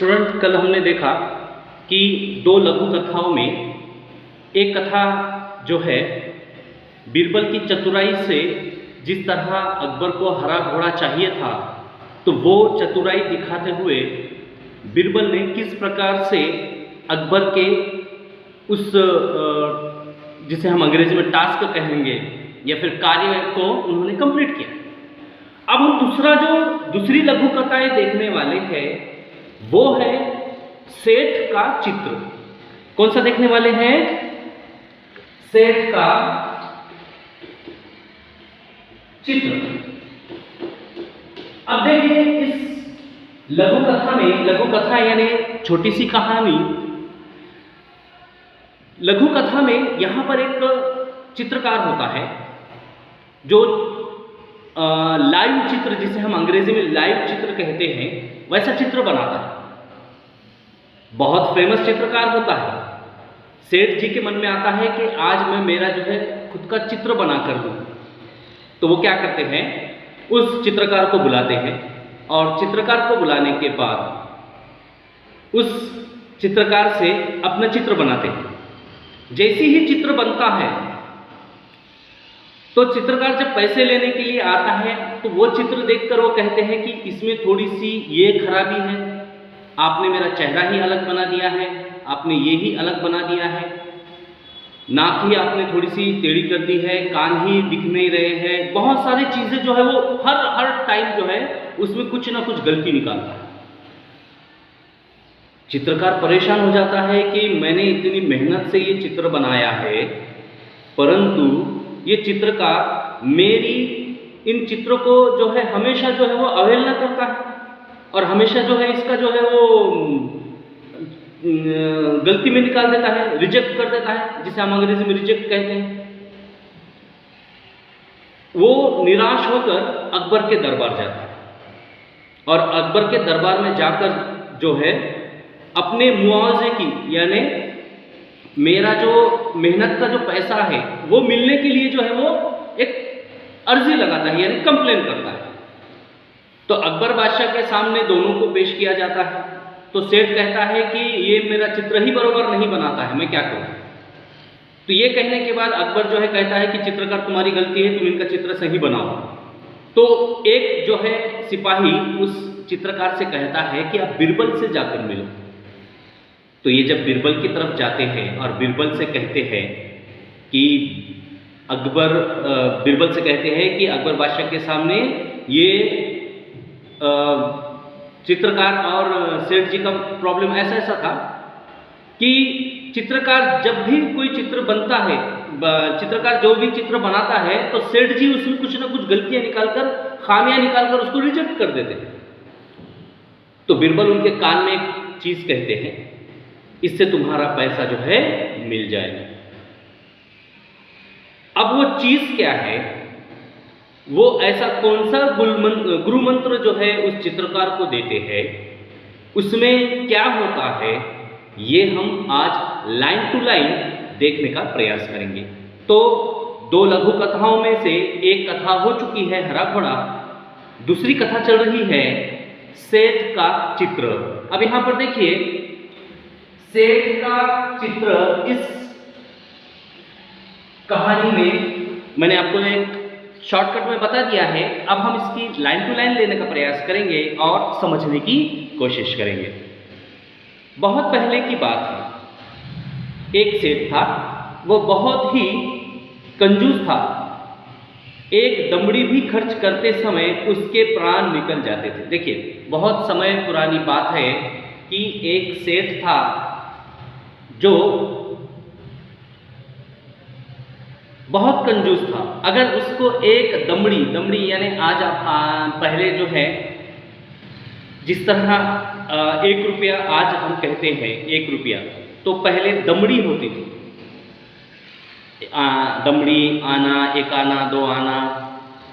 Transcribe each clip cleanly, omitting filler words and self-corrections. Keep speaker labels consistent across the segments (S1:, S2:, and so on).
S1: Student, कल हमने देखा कि दो लघु कथाओं में एक कथा जो है बीरबल की चतुराई से जिस तरह अकबर को हरा घोड़ा चाहिए था, तो वो चतुराई दिखाते हुए बीरबल ने किस प्रकार से अकबर के उस जिसे हम अंग्रेजी में टास्क कहेंगे या फिर कार्य को उन्होंने कंप्लीट किया। अब हम दूसरी लघु कथाएं देखने वाले हैं, वो है सेठ का चित्र। कौन सा देखने वाले हैं? सेठ का चित्र। अब देखिए, इस लघु कथा में, लघु कथा यानी छोटी सी कहानी, लघु कथा में यहां पर एक चित्रकार होता है जो लाइव चित्र, जिसे हम अंग्रेजी में लाइव चित्र कहते हैं, वैसा चित्र बनाता है। बहुत फेमस चित्रकार होता है। सेठ जी के मन में आता है कि आज मैं मेरा जो है खुद का चित्र बना कर दूं, तो वो क्या करते हैं, उस चित्रकार को बुलाते हैं और चित्रकार को बुलाने के बाद उस चित्रकार से अपना चित्र बनाते हैं। जैसे ही चित्र बनता है तो चित्रकार जब पैसे लेने के लिए आता है तो वो चित्र देखकर वो कहते हैं कि इसमें थोड़ी सी ये खराबी है, आपने मेरा चेहरा ही अलग बना दिया है, आपने ये ही अलग बना दिया है, नाक ही आपने थोड़ी सी टेढ़ी कर दी है, कान ही दिख नहीं रहे हैं, बहुत सारी चीजें जो है वो हर टाइम जो है उसमें कुछ ना कुछ गलती निकालता है। चित्रकार परेशान हो जाता है कि मैंने इतनी मेहनत से ये चित्र बनाया है, परंतु ये चित्रकार मेरी इन चित्रों को जो है हमेशा जो है वो अवहेलना करता है और हमेशा जो है इसका जो है वो गलती में निकाल देता है, रिजेक्ट कर देता है, जिसे हम अंग्रेजी में रिजेक्ट कहते हैं। वो निराश होकर अकबर के दरबार जाता है और अकबर के दरबार में जाकर जो है अपने मुआवजे की, यानी मेरा जो मेहनत का जो पैसा है वो मिलने के लिए जो है वो एक अर्जी लगाता है, यानी कंप्लेन करता है। तो अकबर बादशाह के सामने दोनों को पेश किया जाता है। तो सेठ कहता है कि ये मेरा चित्र ही बरोबर नहीं बनाता है, मैं क्या करूं? तो ये कहने के बाद अकबर जो है कहता है कि चित्रकार तुम्हारी गलती है, तुम इनका चित्र सही बनाओ। तो एक जो है सिपाही उस चित्रकार से कहता है कि आप बीरबल से जाकर मिलो। तो ये जब बीरबल की तरफ जाते हैं और बीरबल से कहते हैं कि बीरबल से कहते हैं कि अकबर बादशाह के सामने ये चित्रकार और सेठ जी का प्रॉब्लम ऐसा था कि चित्रकार जब भी कोई चित्र बनता है, चित्रकार जो भी चित्र बनाता है, तो सेठ जी उसमें कुछ ना कुछ गलतियां निकालकर, खामियां निकालकर उसको रिजेक्ट कर देते हैं। तो बीरबल उनके कान में एक चीज कहते हैं, इससे तुम्हारा पैसा जो है मिल जाएगा। अब वो चीज क्या है, वो ऐसा कौन सा गुरु मंत्र जो है उस चित्रकार को देते हैं, उसमें क्या होता है, ये हम आज लाइन टू लाइन देखने का प्रयास करेंगे। तो दो लघु कथाओं में से एक कथा हो चुकी है हरा घोड़ा, दूसरी कथा चल रही है सेठ का चित्र। अब यहां पर देखिए, सेठ का चित्र इस कहानी में मैंने आपको एक शॉर्टकट में बता दिया है। अब हम इसकी लाइन टू लाइन लेने का प्रयास करेंगे और समझने की कोशिश करेंगे। बहुत पहले की बात है, एक सेठ था, वो बहुत ही कंजूस था। एक दमड़ी भी खर्च करते समय उसके प्राण निकल जाते थे। देखिए, बहुत समय पुरानी बात है कि एक सेठ था जो बहुत कंजूस था। अगर उसको एक दमड़ी यानी आज आप पहले जो है जिस तरह 1 रुपया आज हम कहते हैं 1 रुपया, तो पहले दमड़ी होती थी। दमड़ी, आना, 1 आना, 2 आना,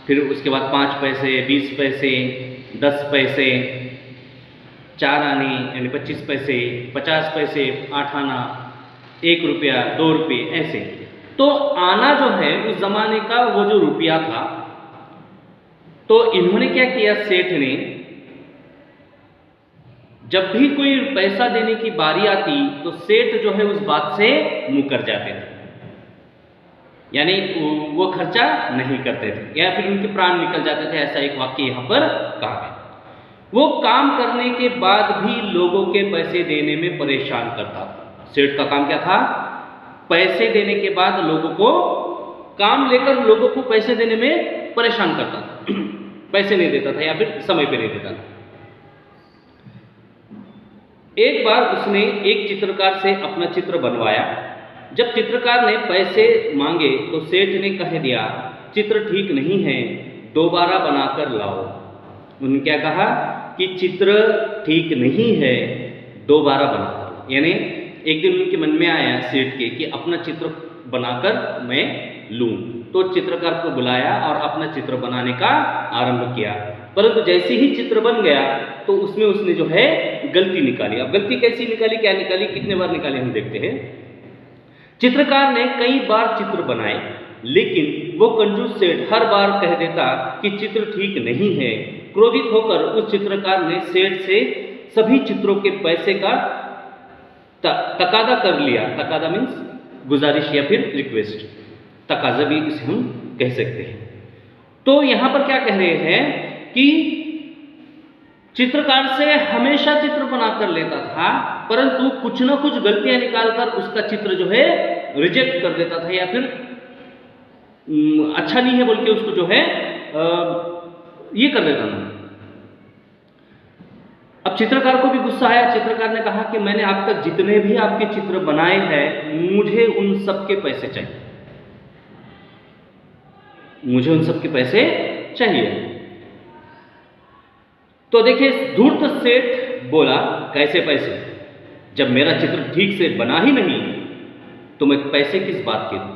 S1: फिर उसके बाद 5 पैसे, 20 पैसे, 10 पैसे, 4 आने यानी 25 पैसे, 50 पैसे, 8 आना, 1 रुपया, 2 रुपये, ऐसे। तो आना जो है उस जमाने का वो जो रुपया था, तो इन्होंने क्या किया, सेठ ने जब भी कोई पैसा देने की बारी आती तो सेठ जो है उस बात से मुकर जाते थे, यानी वो खर्चा नहीं करते थे या फिर उनके प्राण निकल जाते थे। ऐसा एक वाक्य यहाँ पर कहा गया। वो काम करने के बाद भी लोगों के पैसे देने में परेशान करता था। सेठ का काम क्या था? पैसे देने के बाद लोगों को, काम लेकर लोगों को पैसे देने में परेशान करता था। पैसे नहीं देता था या फिर समय पे नहीं देता था। एक बार उसने एक चित्रकार से अपना चित्र बनवाया। जब चित्रकार ने पैसे मांगे तो सेठ ने कह दिया, चित्र ठीक नहीं है, दोबारा बनाकर लाओ। उन्होंने क्या कहा कि चित्र ठीक नहीं है, दोबारा बनाकर लाओ। यानी एक दिन उनके मन में आया सेठ के कि अपना चित्र बनाकर मैं लूं, तो चित्रकार को बुलाया और अपना चित्र बनाने का आरंभ किया। परंतु जैसे ही चित्र बन गया तो उसमें उसने जो है गलती निकाली। अब गलती कैसी निकाली, क्या निकाली, कितने बार निकाली, हम देखते हैं। चित्रकार ने कई बार चित्र बनाए, लेकिन वो कंजूस सेठ हर बार कह देता कि चित्र ठीक नहीं है। क्रोधित होकर उस चित्रकार ने सेठ से सभी चित्रों के पैसे का तकादा कर लिया। तकादा मीन्स गुजारिश या फिर रिक्वेस्ट, तकाजा भी इसे हम कह सकते हैं। तो यहां पर क्या कह रहे हैं कि चित्रकार से हमेशा चित्र बनाकर लेता था, परंतु कुछ ना कुछ गलतियां निकालकर उसका चित्र जो है रिजेक्ट कर देता था या फिर अच्छा नहीं है बोल के उसको जो है ये कर देता था। अब चित्रकार को भी गुस्सा आया। चित्रकार ने कहा कि मैंने अब तक जितने भी आपके चित्र बनाए हैं, मुझे उन सब के पैसे चाहिए, मुझे उन सब के पैसे चाहिए। तो देखिए, धूर्त सेठ बोला, कैसे पैसे? जब मेरा चित्र ठीक से बना ही नहीं तो मैं पैसे किस बात के दूं?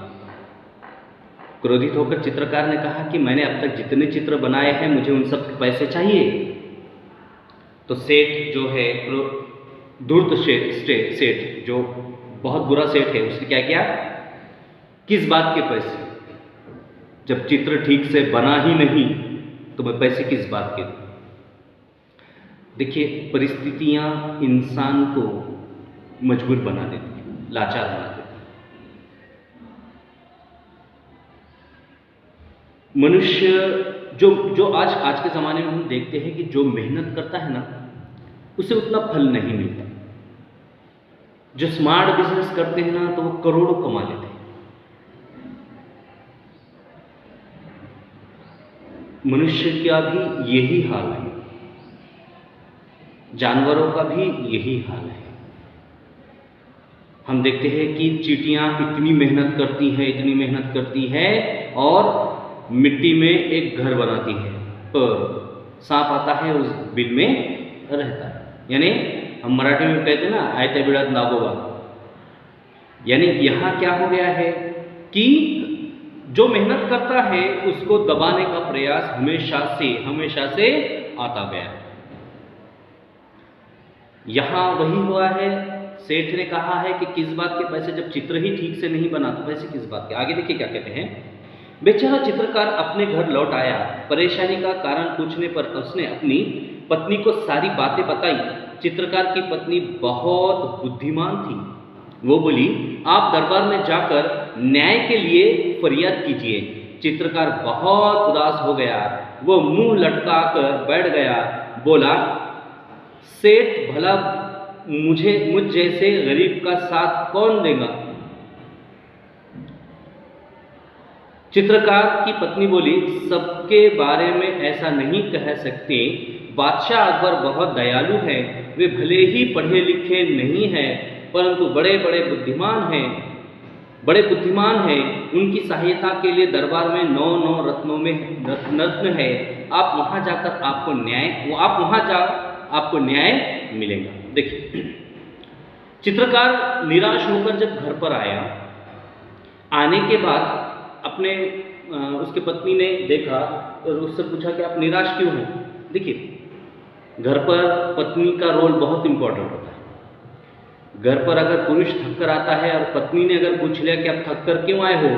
S1: क्रोधित होकर चित्रकार ने कहा कि मैंने अब तक जितने चित्र बनाए हैं, मुझे उन सब के पैसे चाहिए। तो सेठ जो है, धूर्त सेठ जो बहुत बुरा सेठ है, उसने क्या किया? किस बात के पैसे? जब चित्र ठीक से बना ही नहीं तो मैं पैसे किस बात के दूं? देखिए, परिस्थितियां इंसान को मजबूर बना देती हैं, लाचार बना देती हैं। मनुष्य जो आज के ज़माने में हम देखते हैं कि जो मेहनत करता है ना, उसे उतना फल नहीं मिलता। जो स्मार्ट बिजनेस करते हैं ना, तो वो करोड़ों कमा लेते हैं। मनुष्य का भी यही हाल है, जानवरों का भी यही हाल है। हम देखते हैं कि चींटियां इतनी मेहनत करती हैं और मिट्टी में एक घर बनाती है, पर सांप आता है उस बिल में रहता है। यानी हम मराठी में कहते हैं ना, आयत्या बिळात नागोबा। यानी यहाँ क्या हो गया है कि जो मेहनत करता है उसको दबाने का प्रयास हमेशा से आता गया है। यहाँ वही हुआ है। सेठ ने कहा है कि किस बात के पैसे, जब चित्र ही ठीक से नहीं बना तो पैसे किस बात के? आगे देखिए क्या कहते हैं। बेचारा चित्रकार अपने घर लौट आया। परेशानी का कारण पूछने पर उसने अपनी पत्नी को सारी बातें बताई। चित्रकार की पत्नी बहुत बुद्धिमान थी। वो बोली, आप दरबार में जाकर न्याय के लिए फरियाद कीजिए। चित्रकार बहुत उदास हो गया। वो मुंह लटकाकर बैठ गया। बोला, सेठ भला मुझ जैसे गरीब का साथ कौन देगा? चित्रकार की पत्नी बोली, सबके बारे में ऐसा नहीं कह सकते। बादशाह अकबर बहुत दयालु है। वे भले ही पढ़े लिखे नहीं हैं, परंतु बड़े बुद्धिमान हैं। उनकी सहायता के लिए दरबार में 9 रत्न है। आप वहां जाकर आपको न्याय मिलेगा। देखिए, चित्रकार निराश होकर जब घर पर आया, आने के बाद उसके पत्नी ने देखा और उससे पूछा कि आप निराश क्यों हो? देखिए, घर पर पत्नी का रोल बहुत इंपॉर्टेंट होता है। घर पर अगर पुरुष थक कर आता है और पत्नी ने अगर पूछ लिया कि आप थक कर क्यों आए हो,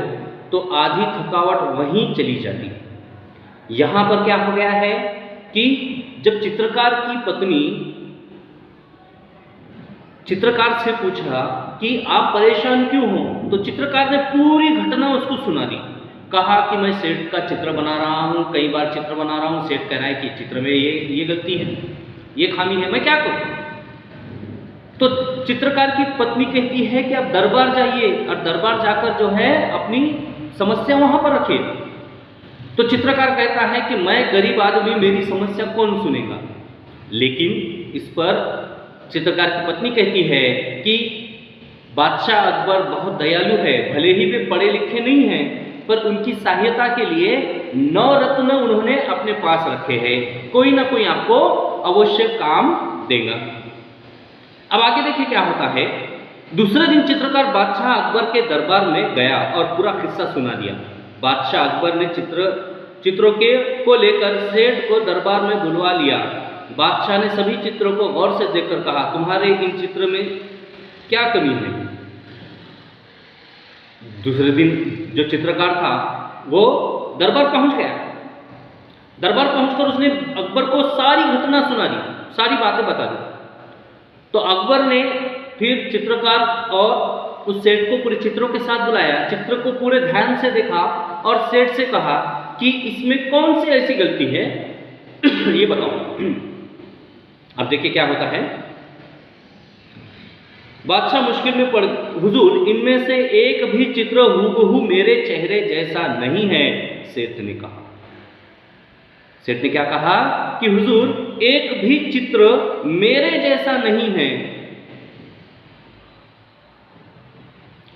S1: तो आधी थकावट वहीं चली जाती है। यहाँ पर क्या हो गया है कि जब चित्रकार की पत्नी चित्रकार से पूछा कि आप परेशान क्यों हो? तो चित्रकार ने पूरी घटना उसको सुना दी। कहा कि मैं सेठ का चित्र बना रहा हूँ, कई बार चित्र बना रहा हूँ, सेठ कह रहा है कि चित्र में ये गलती है, ये खामी है, मैं क्या करूँ? तो चित्रकार की पत्नी कहती है कि आप दरबार जाइए और दरबार जाकर जो है अपनी समस्या वहां पर रखिए। तो चित्रकार कहता है कि मैं गरीब आदमी, मेरी समस्या कौन सुनेगा? लेकिन इस पर चित्रकार की पत्नी कहती है कि बादशाह अकबर बहुत दयालु है, भले ही वे पढ़े लिखे नहीं हैं, पर उनकी सहायता के लिए 9 रत्न उन्होंने अपने पास रखे हैं, कोई ना कोई आपको अवश्य काम देगा। अब आगे देखिए क्या होता है। दूसरे दिन चित्रकार बादशाह अकबर के दरबार में गया और पूरा किस्सा सुना दिया। बादशाह अकबर ने चित्रों को लेकर सेठ को दरबार में बुलवा लिया। बादशाह ने सभी चित्रों को गौर से देखकर कहा, तुम्हारे इन चित्र में क्या कमी है? दूसरे दिन जो चित्रकार था वो दरबार पहुंच गया। दरबार पहुंचकर उसने अकबर को सारी घटना सुना दी, सारी बातें बता दी। तो अकबर ने फिर चित्रकार और उस सेठ को पूरे चित्रों के साथ बुलाया, चित्र को पूरे ध्यान से देखा और सेठ से कहा कि इसमें कौन सी ऐसी गलती है ये बताओ। अब देखिए क्या होता है। बादशाह मुश्किल में पड़, हुजूर इनमें से एक भी चित्र हूबहू मेरे चेहरे जैसा नहीं है, सेठ ने कहा। सेठ ने क्या कहा कि हुजूर एक भी चित्र मेरे जैसा नहीं है,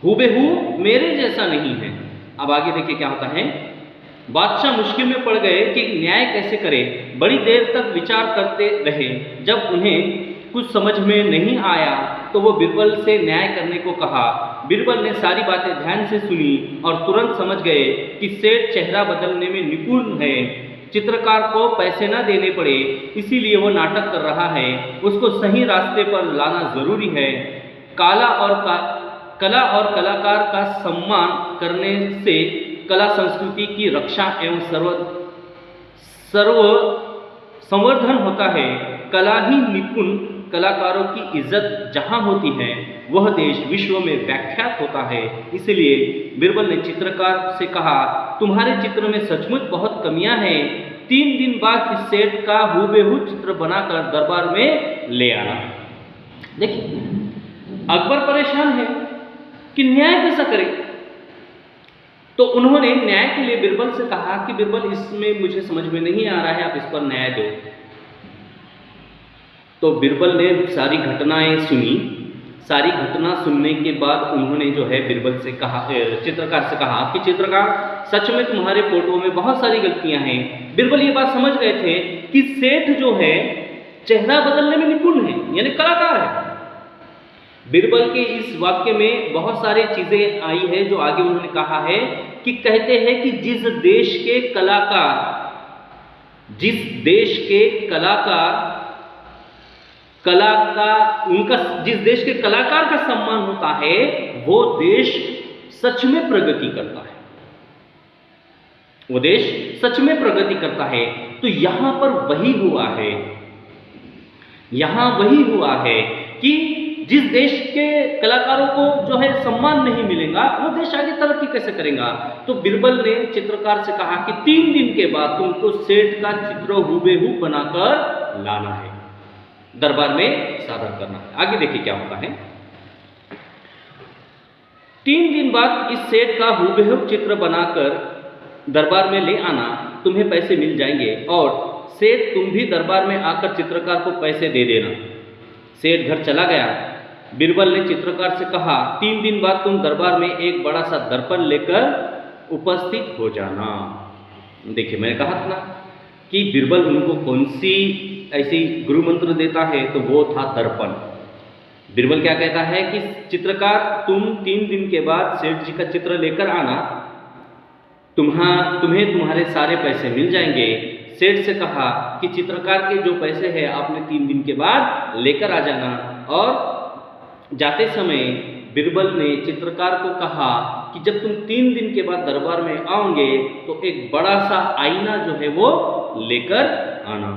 S1: हूबहू मेरे जैसा नहीं है। अब आगे देखिए क्या होता है। बादशाह मुश्किल में पड़ गए कि न्याय कैसे करें। बड़ी देर तक विचार करते रहे। जब उन्हें कुछ समझ में नहीं आया तो वो बिरबल से न्याय करने को कहा। बिरबल ने सारी बातें ध्यान से सुनी और तुरंत समझ गए कि सेठ चेहरा बदलने में निपुण है, चित्रकार को पैसे न देने पड़े, इसीलिए वो नाटक कर रहा है। उसको सही रास्ते पर लाना जरूरी है। कला और कलाकार का सम्मान करने से कला संस्कृति की रक्षा एवं संवर्धन होता है। कला ही निपुण कलाकारों की इज्जत जहां होती है वह देश विश्व में व्याख्यात होता है। इसलिए बिरबल ने चित्रकार से कहा, तुम्हारे चित्र में सचमुच बहुत कमियां हैं। 3 दिन बाद इस सेठ का हूबहू चित्र बनाकर दरबार में ले आना। देखिए अकबर परेशान है कि न्याय कैसा करे। तो उन्होंने न्याय के लिए बिरबल से कहा कि बिरबल इसमें मुझे समझ में नहीं आ रहा है, आप इस पर न्याय दो। तो बिरबल ने सारी घटनाएं सुनी। सारी घटना सुनने के बाद उन्होंने जो है बिरबल से कहा, चित्रकार से कहा कि चित्रकार सच में तुम्हारे फोटो में बहुत सारी गलतियां हैं। बिरबल ये बात समझ गए थे कि सेठ जो है चेहरा बदलने में निपुण है, यानी कलाकार है। बिरबल के इस वाक्य में बहुत सारी चीजें आई है जो आगे उन्होंने कहा है कि कहते हैं कि जिस देश के जिस देश के कलाकार का सम्मान होता है वो देश सच में प्रगति करता है, वो देश सच में प्रगति करता है। तो यहां पर वही हुआ है, यहां वही हुआ है कि जिस देश के कलाकारों को जो है सम्मान नहीं मिलेगा वो देश आगे तरक्की कैसे करेगा। तो बिरबल ने चित्रकार से कहा कि 3 दिन के बाद तुमको सेठ का चित्र हूबहू बनाकर लाना है, दरबार में सादर करना है। आगे देखिए क्या होता है। 3 दिन बाद इस सेठ का हूबहू चित्र बनाकर दरबार में ले आना, तुम्हें पैसे मिल जाएंगे और सेठ तुम भी दरबार में आकर चित्रकार को पैसे दे देना। सेठ घर चला गया। बिरबल ने चित्रकार से कहा, 3 दिन बाद तुम दरबार में एक बड़ा सा दर्पण लेकर उपस्थित हो जाना। देखिए मैंने कहा था ना कि बिरबल उनको कौन सी ऐसी गुरु मंत्र देता है, तो वो था दर्पण। बिरबल क्या कहता है कि चित्रकार तुम 3 दिन के बाद सेठ जी का चित्र लेकर आना, तुम्हें तुम्हारे सारे पैसे मिल जाएंगे। सेठ से कहा कि चित्रकार के जो पैसे हैं आपने 3 दिन के बाद लेकर आ जाना। और जाते समय बिरबल ने चित्रकार को कहा कि जब तुम 3 दिन के बाद दरबार में आओगे तो एक बड़ा सा आईना जो है वो लेकर आना।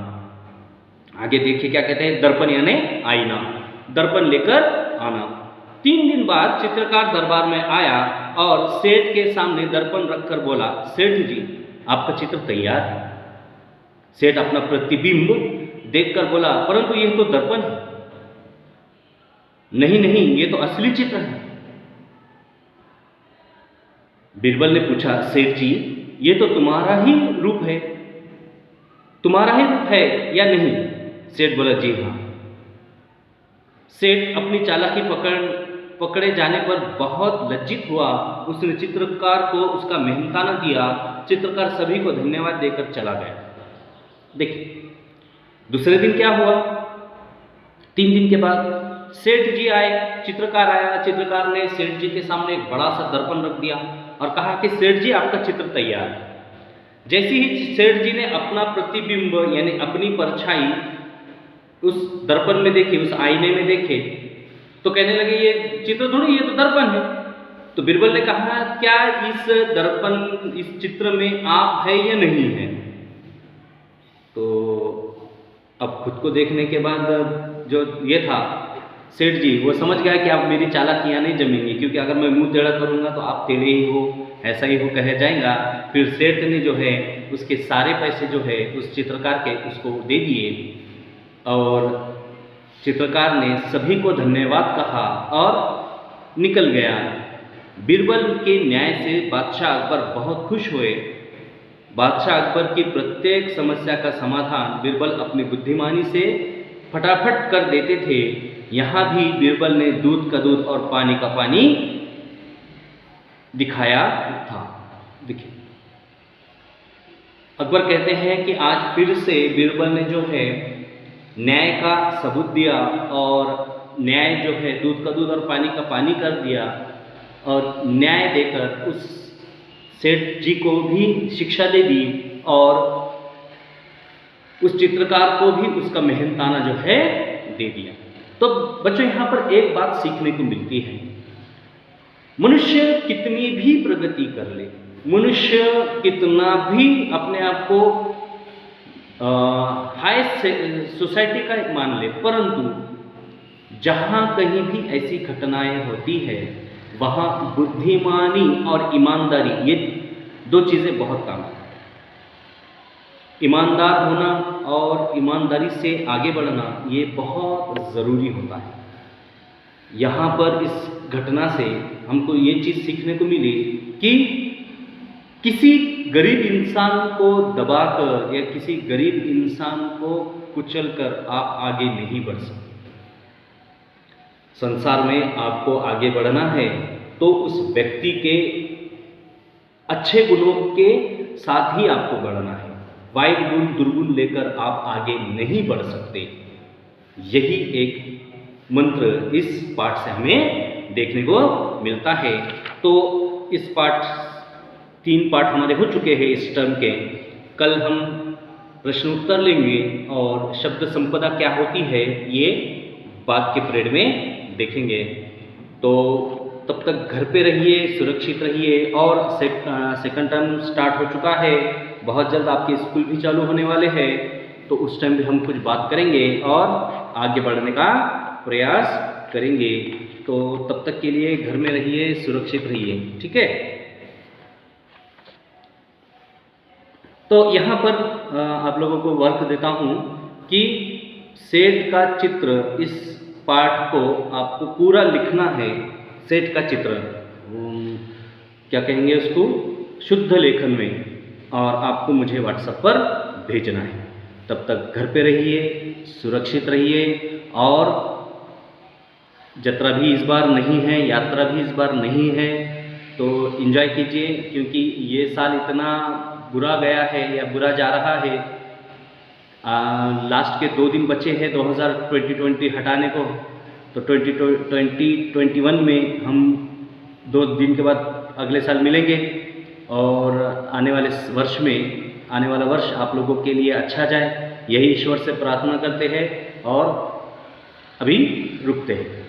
S1: आगे देखिए क्या कहते हैं, दर्पण यानी आईना। दर्पण लेकर आना। 3 दिन बाद चित्रकार दरबार में आया और सेठ के सामने दर्पण रखकर बोला, सेठ जी आपका चित्र तैयार है। सेठ अपना प्रतिबिंब देखकर बोला, परंतु यह तो दर्पण है। नहीं नहीं, ये तो असली चित्र है। बीरबल ने पूछा, सेठ जी ये तो तुम्हारा ही रूप है, तुम्हारा ही रूप है या नहीं? सेठ बोला, जी हाँ। सेठ अपनी चालाकी पकड़े जाने पर बहुत लज्जित हुआ। उसने चित्रकार को उसका मेहनताना दिया। चित्रकार सभी को धन्यवाद देकर चला गया। देखिए दूसरे दिन क्या हुआ। 3 दिन के बाद सेठ जी आए, चित्रकार आया। चित्रकार ने सेठ जी के सामने एक बड़ा सा दर्पण रख दिया और कहा कि सेठ जी आपका चित्र तैयार है। जैसे ही सेठ जी ने अपना प्रतिबिंब यानी अपनी परछाई उस दर्पण में देखी, उस आईने में देखे, तो कहने लगे ये चित्र थोड़ी, ये तो दर्पण है। तो बीरबल ने कहा, क्या इस दर्पण, इस चित्र में आप है या नहीं है? तो अब खुद को देखने के बाद जो ये था सेठ जी, वो समझ गया कि अब मेरी चालाकियाँ नहीं जमेंगी, क्योंकि अगर मैं मुंह टेढ़ा करूँगा तो आप टेढ़े ही हो, ऐसा ही हो कह जाएगा। फिर सेठ ने जो है उसके सारे पैसे जो है उस चित्रकार के उसको दे दिए और चित्रकार ने सभी को धन्यवाद कहा और निकल गया। बीरबल के न्याय से बादशाह अकबर बहुत खुश हुए। बादशाह अकबर की प्रत्येक समस्या का समाधान बीरबल अपनी बुद्धिमानी से फटाफट कर देते थे। यहाँ भी बीरबल ने दूध का दूध और पानी का पानी दिखाया था। देखिए अकबर कहते हैं कि आज फिर से बीरबल ने जो है न्याय का सबूत दिया और न्याय जो है दूध का दूध और पानी का पानी कर दिया और न्याय देकर उस सेठ जी को भी शिक्षा दे दी और उस चित्रकार को भी उसका मेहनताना जो है दे दिया। तो बच्चों यहाँ पर एक बात सीखने को मिलती है, मनुष्य कितनी भी प्रगति कर ले, मनुष्य कितना भी अपने आप को हाई सोसाइटी का मान ले, परंतु जहाँ कहीं भी ऐसी घटनाएं होती है वहाँ बुद्धिमानी और ईमानदारी, ये 2 चीज़ें बहुत काम आती हैं। ईमानदार होना और ईमानदारी से आगे बढ़ना ये बहुत ज़रूरी होता है। यहाँ पर इस घटना से हमको ये चीज़ सीखने को मिली कि किसी गरीब इंसान को दबाकर या किसी गरीब इंसान को कुचलकर आप आगे नहीं बढ़ सकते। संसार में आपको आगे बढ़ना है तो उस व्यक्ति के अच्छे गुणों के साथ ही आपको बढ़ना है। वाइट गुण दुर्गुण लेकर आप आगे नहीं बढ़ सकते। यही एक मंत्र इस पाठ से हमें देखने को मिलता है। तो इस पाठ 3 पाठ हमारे हो चुके हैं इस टर्म के। कल हम प्रश्न उत्तर लेंगे और शब्द संपदा क्या होती है ये बाद के पीरियड में देखेंगे। तो तब तक घर पे रहिए, सुरक्षित रहिए और सेकंड टर्म स्टार्ट हो चुका है। बहुत जल्द आपके स्कूल भी चालू होने वाले हैं, तो उस टाइम भी हम कुछ बात करेंगे और आगे बढ़ने का प्रयास करेंगे। तो तब तक के लिए घर में रहिए, सुरक्षित रहिए, ठीक है। तो यहाँ पर आप लोगों को वर्क देता हूँ कि सेठ का चित्र, इस पाठ को आपको पूरा लिखना है। सेठ का चित्र क्या कहेंगे उसको, शुद्ध लेखन में, और आपको मुझे व्हाट्सएप पर भेजना है। तब तक घर पे रहिए, सुरक्षित रहिए और यात्रा भी इस बार नहीं है, यात्रा भी इस बार नहीं है, तो एंजॉय कीजिए, क्योंकि ये साल इतना बुरा गया है या बुरा जा रहा है। लास्ट के 2 दिन बचे हैं 2020 हटाने को, तो 2021 में हम 2 दिन के बाद अगले साल मिलेंगे और आने वाले वर्ष में, आने वाला वर्ष आप लोगों के लिए अच्छा जाए, यही ईश्वर से प्रार्थना करते हैं और अभी रुकते हैं।